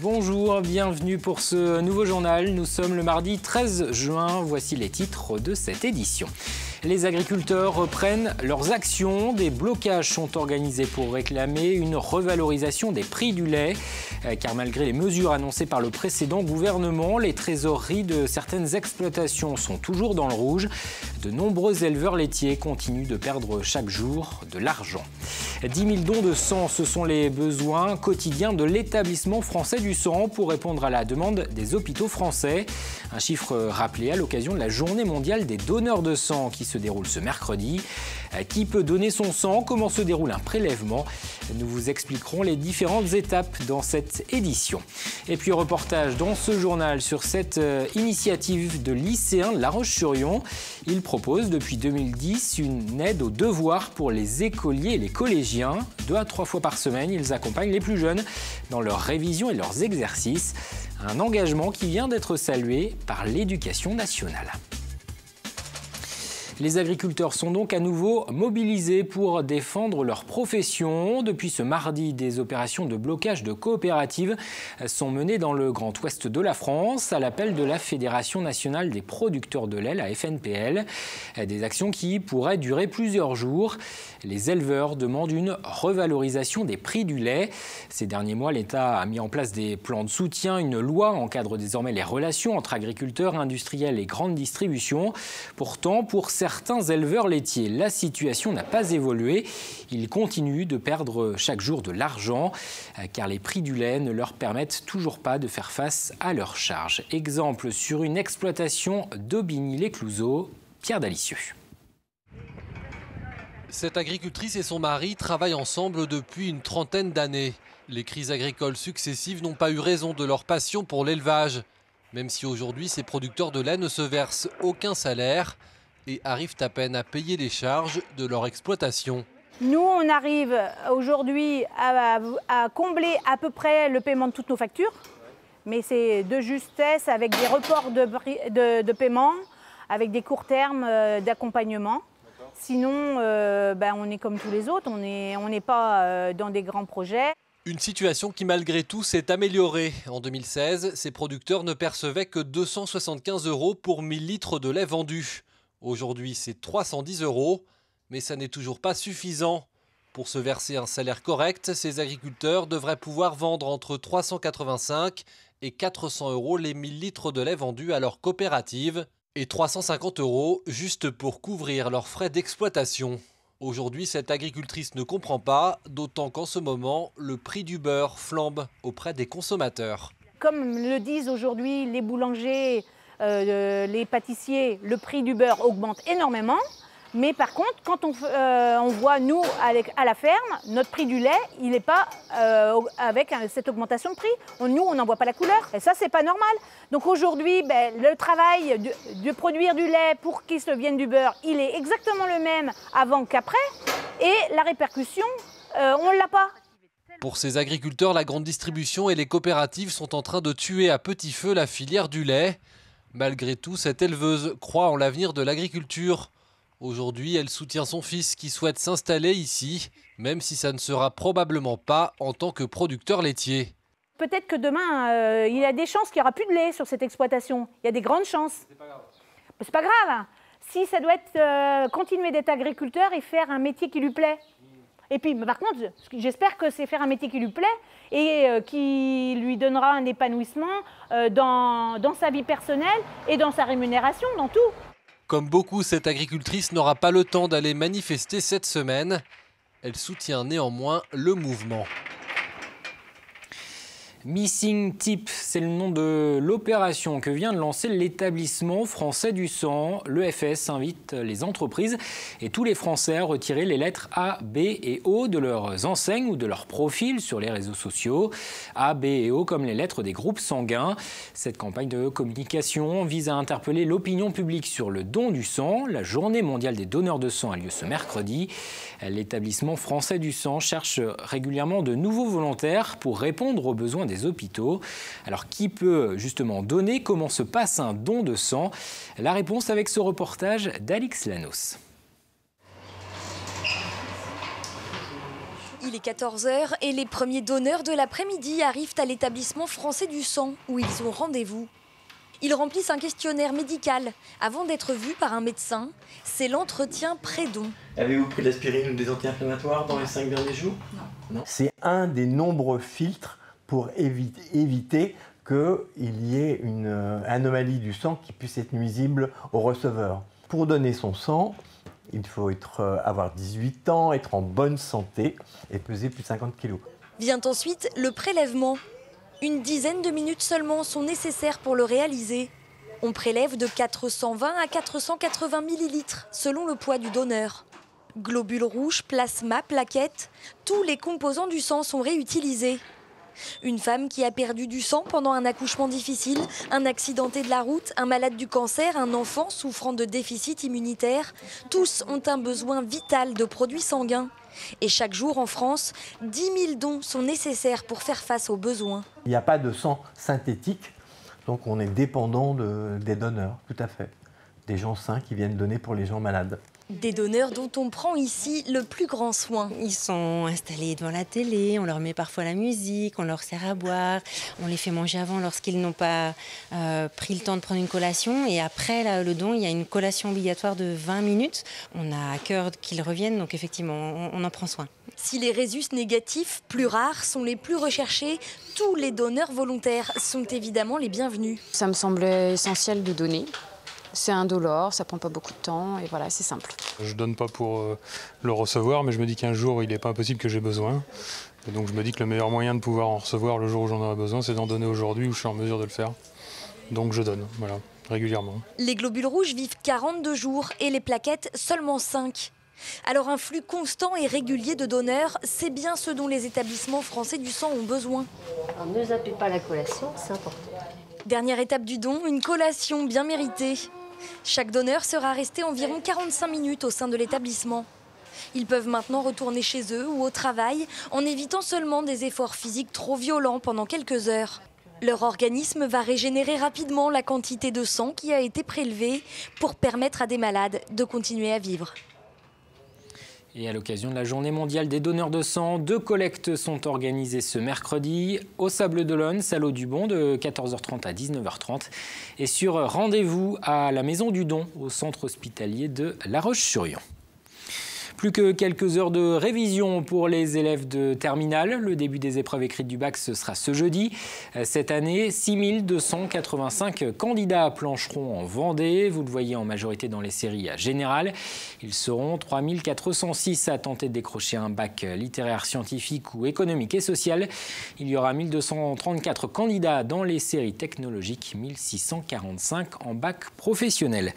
Bonjour, bienvenue pour ce nouveau journal. Nous sommes le mardi 13 juin. Voici les titres de cette édition. Les agriculteurs reprennent leurs actions. Des blocages sont organisés pour réclamer une revalorisation des prix du lait. Car malgré les mesures annoncées par le précédent gouvernement, les trésoreries de certaines exploitations sont toujours dans le rouge. De nombreux éleveurs laitiers continuent de perdre chaque jour de l'argent. 10 000 dons de sang, ce sont les besoins quotidiens de l'établissement français du sang pour répondre à la demande des hôpitaux français. Un chiffre rappelé à l'occasion de la journée mondiale des donneurs de sang qui se déroule ce mercredi. Qui peut donner son sang? Comment se déroule un prélèvement? Nous vous expliquerons les différentes étapes dans cette édition. Et puis reportage dans ce journal sur cette initiative de lycéens de La Roche-sur-Yon. Ils proposent depuis 2010 une aide aux devoirs pour les écoliers et les collégiens. 2 à 3 fois par semaine, ils accompagnent les plus jeunes dans leurs révisions et leurs exercices. Un engagement qui vient d'être salué par l'Éducation nationale. Les agriculteurs sont donc à nouveau mobilisés pour défendre leur profession. Depuis ce mardi, des opérations de blocage de coopératives sont menées dans le Grand Ouest de la France à l'appel de la Fédération nationale des producteurs de lait, la FNPL. Des actions qui pourraient durer plusieurs jours. Les éleveurs demandent une revalorisation des prix du lait. Ces derniers mois, l'État a mis en place des plans de soutien. Une loi encadre désormais les relations entre agriculteurs, industriels et grande distribution. Pourtant, pour certains éleveurs laitiers, la situation n'a pas évolué. Ils continuent de perdre chaque jour de l'argent car les prix du lait ne leur permettent toujours pas de faire face à leurs charges. Exemple sur une exploitation d'Aubigny-les-Clouseaux, Pierre Dalicieux. Cette agricultrice et son mari travaillent ensemble depuis une trentaine d'années. Les crises agricoles successives n'ont pas eu raison de leur passion pour l'élevage. Même si aujourd'hui, ces producteurs de lait ne se versent aucun salaire et arrivent à peine à payer les charges de leur exploitation. Nous, on arrive aujourd'hui à combler à peu près le paiement de toutes nos factures. Mais c'est de justesse avec des reports de paiement, avec des courts termes d'accompagnement. Sinon, on est comme tous les autres, on n'est pas dans des grands projets. Une situation qui malgré tout s'est améliorée. En 2016, ces producteurs ne percevaient que 275 € pour 1000 litres de lait vendus. Aujourd'hui, c'est 310 €, mais ça n'est toujours pas suffisant. Pour se verser un salaire correct, ces agriculteurs devraient pouvoir vendre entre 385 et 400 € les 1000 litres de lait vendus à leur coopérative et 350 € juste pour couvrir leurs frais d'exploitation. Aujourd'hui, cette agricultrice ne comprend pas, d'autant qu'en ce moment, le prix du beurre flambe auprès des consommateurs. Comme le disent aujourd'hui les boulangers, les pâtissiers, le prix du beurre augmente énormément. Mais par contre, quand on voit, nous, à la ferme, notre prix du lait, il n'est pas avec cette augmentation de prix. Nous, on n'en voit pas la couleur. Et ça, c'est pas normal. Donc aujourd'hui, le travail de produire du lait pour qu'il se vienne du beurre, il est exactement le même avant qu'après. Et la répercussion, on ne l'a pas. Pour ces agriculteurs, la grande distribution et les coopératives sont en train de tuer à petit feu la filière du lait. Malgré tout, cette éleveuse croit en l'avenir de l'agriculture. Aujourd'hui, elle soutient son fils qui souhaite s'installer ici, même si ça ne sera probablement pas en tant que producteur laitier. Peut-être que demain, il y a des chances qu'il n'y aura plus de lait sur cette exploitation. Il y a des grandes chances. C'est pas grave. C'est pas grave. Si ça doit être continuer d'être agriculteur et faire un métier qui lui plaît. Et puis, par contre, j'espère que c'est faire un métier qui lui plaît et qui lui donnera un épanouissement dans sa vie personnelle et dans sa rémunération, dans tout. Comme beaucoup, cette agricultrice n'aura pas le temps d'aller manifester cette semaine. Elle soutient néanmoins le mouvement. Missing Tip, c'est le nom de l'opération que vient de lancer l'établissement français du sang. L'EFS invite les entreprises et tous les Français à retirer les lettres A, B et O de leurs enseignes ou de leurs profils sur les réseaux sociaux. A, B et O comme les lettres des groupes sanguins. Cette campagne de communication vise à interpeller l'opinion publique sur le don du sang. La journée mondiale des donneurs de sang a lieu ce mercredi. L'établissement français du sang cherche régulièrement de nouveaux volontaires pour répondre aux besoins des hôpitaux. Alors qui peut justement donner? Comment se passe un don de sang? La réponse avec ce reportage d'Alix Lanos. Il est 14 h et les premiers donneurs de l'après-midi arrivent à l'établissement français du sang où ils ont rendez-vous. Ils remplissent un questionnaire médical avant d'être vus par un médecin. C'est l'entretien pré-don. Avez-vous pris de l'aspirine ou des anti-inflammatoires dans les 5 derniers jours? Non. C'est un des nombreux filtres pour éviter qu'il y ait une anomalie du sang qui puisse être nuisible au receveur. Pour donner son sang, il faut avoir 18 ans, être en bonne santé et peser plus de 50 kg. Vient ensuite le prélèvement. Une dizaine de minutes seulement sont nécessaires pour le réaliser. On prélève de 420 à 480 millilitres selon le poids du donneur. Globules rouges, plasma, plaquettes, tous les composants du sang sont réutilisés. Une femme qui a perdu du sang pendant un accouchement difficile, un accidenté de la route, un malade du cancer, un enfant souffrant de déficit immunitaire, tous ont un besoin vital de produits sanguins. Et chaque jour en France, 10 000 dons sont nécessaires pour faire face aux besoins. Il n'y a pas de sang synthétique, donc on est dépendant des donneurs, tout à fait. Des gens sains qui viennent donner pour les gens malades. Des donneurs dont on prend ici le plus grand soin. Ils sont installés devant la télé, on leur met parfois la musique, on leur sert à boire, on les fait manger avant lorsqu'ils n'ont pas pris le temps de prendre une collation. Et après là, le don, il y a une collation obligatoire de 20 minutes. On a à cœur qu'ils reviennent, donc effectivement, on en prend soin. Si les résus négatifs, plus rares, sont les plus recherchés, tous les donneurs volontaires sont évidemment les bienvenus. Ça me semblait essentiel de donner. C'est indolore, ça prend pas beaucoup de temps et voilà, c'est simple. Je donne pas pour le recevoir, mais je me dis qu'un jour, il n'est pas impossible que j'ai besoin. Et donc je me dis que le meilleur moyen de pouvoir en recevoir le jour où j'en aurai besoin, c'est d'en donner aujourd'hui où je suis en mesure de le faire. Donc je donne, voilà, régulièrement. Les globules rouges vivent 42 jours et les plaquettes seulement 5. Alors un flux constant et régulier de donneurs, c'est bien ce dont les établissements français du sang ont besoin. Alors, ne zappez pas la collation, c'est important. Dernière étape du don, une collation bien méritée. Chaque donneur sera resté environ 45 minutes au sein de l'établissement. Ils peuvent maintenant retourner chez eux ou au travail en évitant seulement des efforts physiques trop violents pendant quelques heures. Leur organisme va régénérer rapidement la quantité de sang qui a été prélevée pour permettre à des malades de continuer à vivre. Et à l'occasion de la Journée mondiale des donneurs de sang, 2 collectes sont organisées ce mercredi au Sables-d'Olonne, Salle du Bon, de 14h30 à 19h30. Et sur rendez-vous à la Maison du Don, au centre hospitalier de La Roche-sur-Yon. Plus que quelques heures de révision pour les élèves de terminale. Le début des épreuves écrites du bac, ce sera ce jeudi. Cette année, 6285 candidats plancheront en Vendée. Vous le voyez en majorité dans les séries générales. Ils seront 3406 à tenter de décrocher un bac littéraire, scientifique ou économique et social. Il y aura 1234 candidats dans les séries technologiques, 1645 en bac professionnel.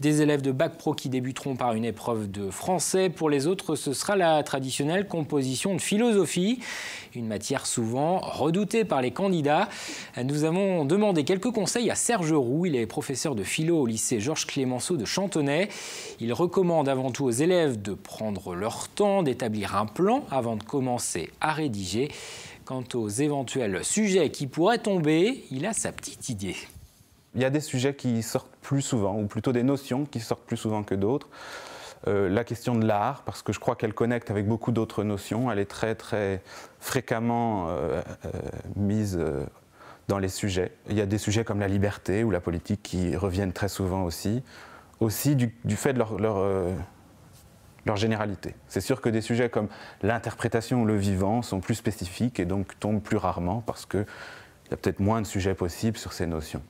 Des élèves de bac pro qui débuteront par une épreuve de français. Pour les autres, ce sera la traditionnelle composition de philosophie, une matière souvent redoutée par les candidats. Nous avons demandé quelques conseils à Serge Roux. Il est professeur de philo au lycée Georges Clémenceau de Chantonnay. Il recommande avant tout aux élèves de prendre leur temps, d'établir un plan avant de commencer à rédiger. Quant aux éventuels sujets qui pourraient tomber, il a sa petite idée. Il y a des sujets qui sortent plus souvent, ou plutôt des notions qui sortent plus souvent que d'autres. La question de l'art, parce que je crois qu'elle connecte avec beaucoup d'autres notions. Elle est très, très fréquemment mise dans les sujets. Il y a des sujets comme la liberté ou la politique qui reviennent très souvent aussi du fait de leur généralité. C'est sûr que des sujets comme l'interprétation ou le vivant sont plus spécifiques et donc tombent plus rarement parce qu'il y a peut-être moins de sujets possibles sur ces notions.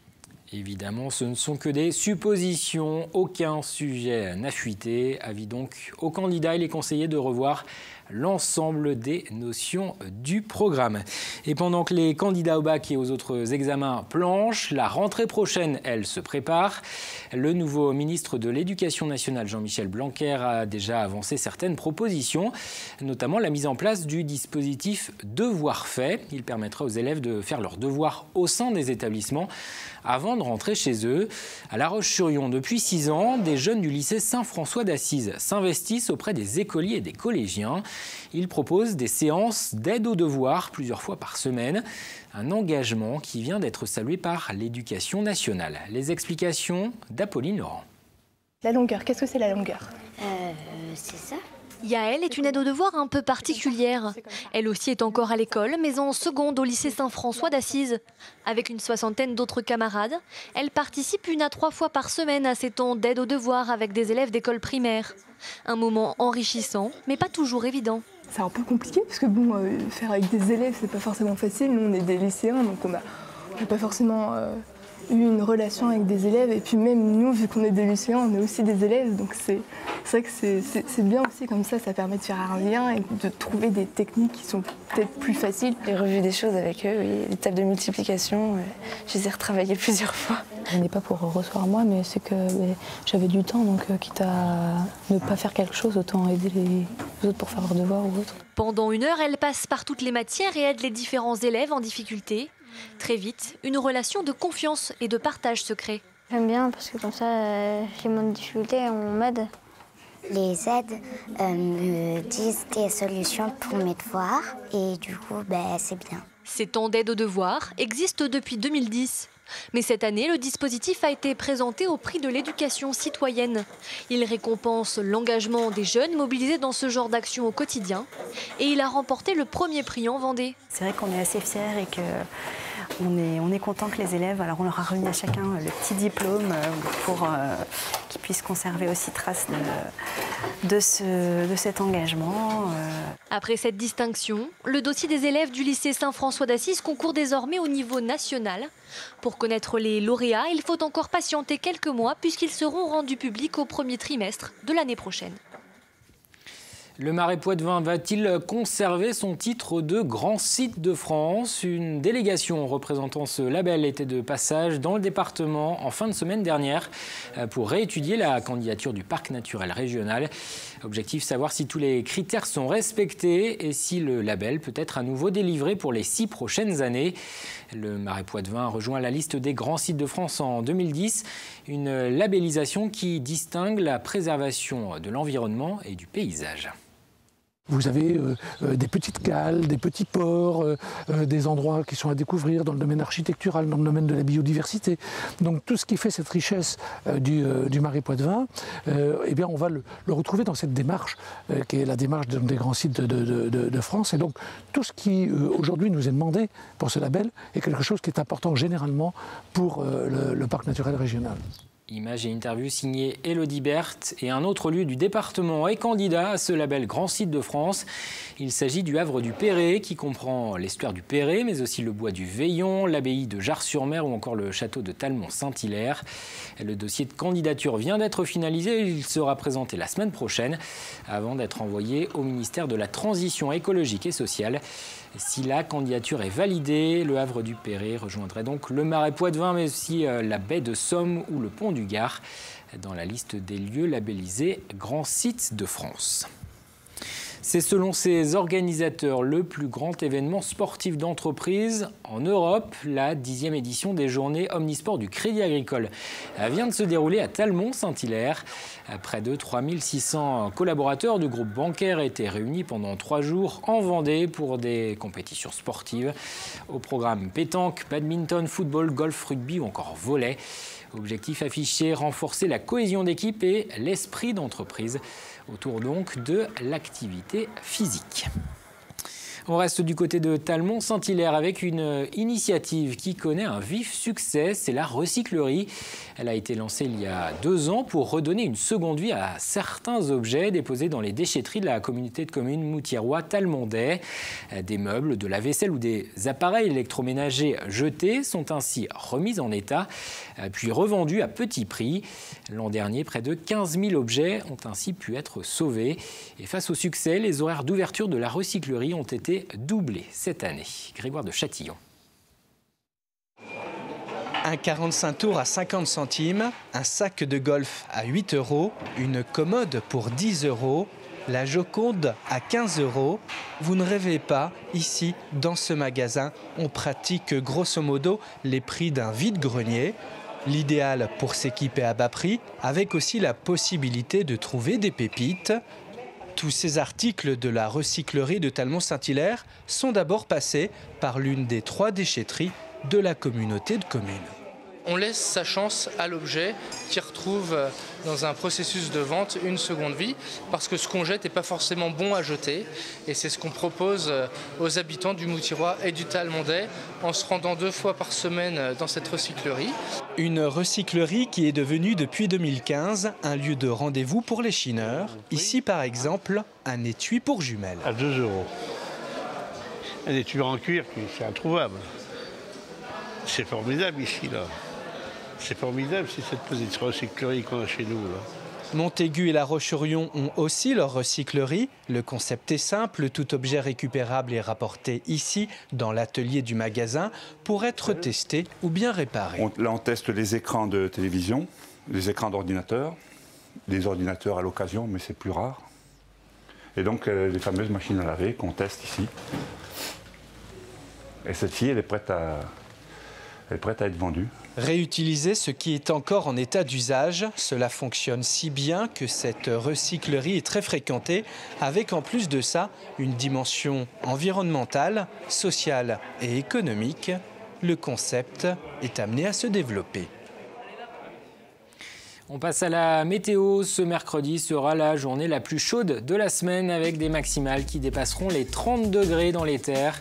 Évidemment, ce ne sont que des suppositions, aucun sujet n'a fuité. Avis donc aux candidats, il est conseillé de revoir l'ensemble des notions du programme. Et pendant que les candidats au bac et aux autres examens planchent, la rentrée prochaine, elle, se prépare. Le nouveau ministre de l'Éducation nationale, Jean-Michel Blanquer, a déjà avancé certaines propositions, notamment la mise en place du dispositif Devoirs faits. Il permettra aux élèves de faire leurs devoirs au sein des établissements avant de rentrer chez eux. À La Roche-sur-Yon, depuis 6 ans, des jeunes du lycée Saint-François d'Assise s'investissent auprès des écoliers et des collégiens. Ils proposent des séances d'aide aux devoirs plusieurs fois par semaine. Un engagement qui vient d'être salué par l'Éducation nationale. Les explications d'Apolline Laurent. La longueur, qu'est-ce que c'est la longueur? C'est ça. Yaël est une aide aux devoirs un peu particulière. Elle aussi est encore à l'école, mais en seconde au lycée Saint-François d'Assise. Avec une soixantaine d'autres camarades, elle participe 1 à 3 fois par semaine à ces temps d'aide aux devoirs avec des élèves d'école primaire. Un moment enrichissant, mais pas toujours évident. C'est un peu compliqué parce que bon, faire avec des élèves, c'est pas forcément facile. Nous, on est des lycéens, donc on n'a pas forcément eu une relation avec des élèves. Et puis même nous, vu qu'on est des lycéens, on est aussi des élèves. Donc c'est vrai que c'est bien aussi comme ça permet de faire un lien et de trouver des techniques qui sont peut-être plus faciles. J'ai revu des choses avec eux, oui. Les tables de multiplication, je les ai retravaillées plusieurs fois. Ce n'est pas pour recevoir moi, mais c'est que j'avais du temps, donc quitte à ne pas faire quelque chose, autant aider les autres pour faire leurs devoirs ou autre. Pendant 1 heure, elle passe par toutes les matières et aide les différents élèves en difficulté. Très vite, une relation de confiance et de partage se crée. J'aime bien parce que comme ça, j'ai moins de difficultés, on m'aide. Les aides me disent des solutions pour mes devoirs et du coup, c'est bien. Ces temps d'aide aux devoirs existent depuis 2010. Mais cette année, le dispositif a été présenté au prix de l'éducation citoyenne. Il récompense l'engagement des jeunes mobilisés dans ce genre d'action au quotidien. Et il a remporté le premier prix en Vendée. C'est vrai qu'on est assez fiers et qu'on est content que les élèves, alors on leur a remis à chacun le petit diplôme pour qu'ils puissent conserver aussi trace de cet engagement. Après cette distinction, le dossier des élèves du lycée Saint-François d'Assise concourt désormais au niveau national. Pour connaître les lauréats, il faut encore patienter quelques mois puisqu'ils seront rendus publics au premier trimestre de l'année prochaine. Le Marais Poitevin va-t-il conserver son titre de grand site de France? Une délégation représentant ce label était de passage dans le département en fin de semaine dernière pour réétudier la candidature du parc naturel régional. Objectif, savoir si tous les critères sont respectés et si le label peut être à nouveau délivré pour les 6 prochaines années. Le Marais Poitevin rejoint la liste des grands sites de France en 2010, une labellisation qui distingue la préservation de l'environnement et du paysage. Vous avez des petites cales, des petits ports, des endroits qui sont à découvrir dans le domaine architectural, dans le domaine de la biodiversité. Donc tout ce qui fait cette richesse du Marais Poitevin, eh bien on va le retrouver dans cette démarche qui est la démarche des grands sites de France. Et donc tout ce qui aujourd'hui nous est demandé pour ce label est quelque chose qui est important généralement pour le parc naturel régional. Images et interviews signées Élodie Berthe et un autre lieu du département est candidat à ce label Grand Site de France. Il s'agit du Havre du Perret qui comprend l'estuaire du Perret mais aussi le bois du Veillon, l'abbaye de Jars-sur-Mer ou encore le château de Talmont-Saint-Hilaire. Le dossier de candidature vient d'être finalisé et il sera présenté la semaine prochaine avant d'être envoyé au ministère de la Transition écologique et sociale. Si la candidature est validée, le Havre du Perret rejoindrait donc le Marais Poitevin, mais aussi la baie de Somme ou le pont du Gard dans la liste des lieux labellisés Grands Sites de France. C'est selon ses organisateurs le plus grand événement sportif d'entreprise en Europe. La 10e édition des journées Omnisport du Crédit Agricole vient de se dérouler à Talmont-Saint-Hilaire. Près de 3600 collaborateurs du groupe bancaire étaient réunis pendant 3 jours en Vendée pour des compétitions sportives. Au programme pétanque, badminton, football, golf, rugby ou encore volley. Objectif affiché, renforcer la cohésion d'équipe et l'esprit d'entreprise autour donc de l'activité physique. On reste du côté de Talmont-Saint-Hilaire avec une initiative qui connaît un vif succès, c'est la recyclerie. Elle a été lancée il y a 2 ans pour redonner une seconde vie à certains objets déposés dans les déchetteries de la communauté de communes Mouthiérois-Talmondais. Des meubles, de la vaisselle ou des appareils électroménagers jetés sont ainsi remis en état, puis revendus à petit prix. L'an dernier, près de 15 000 objets ont ainsi pu être sauvés. Et face au succès, les horaires d'ouverture de la recyclerie ont été doublés cette année. Grégoire de Châtillon. Un 45 tours à 50 centimes, un sac de golf à 8 €, une commode pour 10 €, la Joconde à 15 €. Vous ne rêvez pas, ici, dans ce magasin, on pratique grosso modo les prix d'un vide-grenier. L'idéal pour s'équiper à bas prix, avec aussi la possibilité de trouver des pépites. Tous ces articles de la recyclerie de Talmont-Saint-Hilaire sont d'abord passés par l'une des 3 déchetteries de la communauté de communes. on laisse sa chance à l'objet qui retrouve dans un processus de vente une seconde vie, parce que ce qu'on jette n'est pas forcément bon à jeter, et c'est ce qu'on propose aux habitants du Moutiroy et du Talmondais en se rendant 2 fois par semaine dans cette recyclerie. Une recyclerie qui est devenue depuis 2015 un lieu de rendez-vous pour les chineurs. Ici par exemple, un étui pour jumelles. À 2 €. Un étui en cuir, c'est introuvable. C'est formidable ici, là. C'est formidable, c'est cette petite recyclerie qu'on a chez nous, là. Montaigu et La Roche-sur-Yon ont aussi leur recyclerie. Le concept est simple, tout objet récupérable est rapporté ici, dans l'atelier du magasin, pour être testé ou bien réparé. Là, on teste les écrans de télévision, les écrans d'ordinateur, des ordinateurs à l'occasion, mais c'est plus rare. Et donc, les fameuses machines à laver qu'on teste ici. Et celle-ci, elle est prête à être vendue. Réutiliser ce qui est encore en état d'usage, cela fonctionne si bien que cette recyclerie est très fréquentée, avec en plus de ça une dimension environnementale, sociale et économique. Le concept est amené à se développer. On passe à la météo. Ce mercredi sera la journée la plus chaude de la semaine avec des maximales qui dépasseront les 30 degrés dans les terres.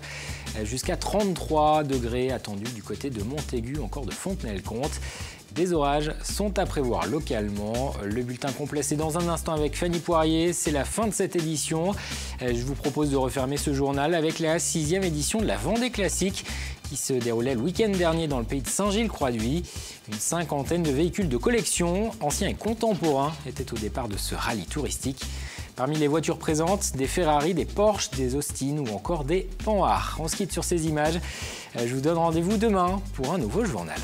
Jusqu'à 33 degrés attendus du côté de Montaigu, encore de Fontenay-le-Comte. Des orages sont à prévoir localement. Le bulletin complet, c'est dans un instant avec Fanny Poirier. C'est la fin de cette édition. Je vous propose de refermer ce journal avec la 6e édition de la Vendée Classique qui se déroulait le week-end dernier dans le pays de Saint-Gilles-Croix-d'Huy. Une 50aine de véhicules de collection, anciens et contemporains, étaient au départ de ce rallye touristique. Parmi les voitures présentes, des Ferrari, des Porsche, des Austin ou encore des Panhard. On se quitte sur ces images. Je vous donne rendez-vous demain pour un nouveau journal.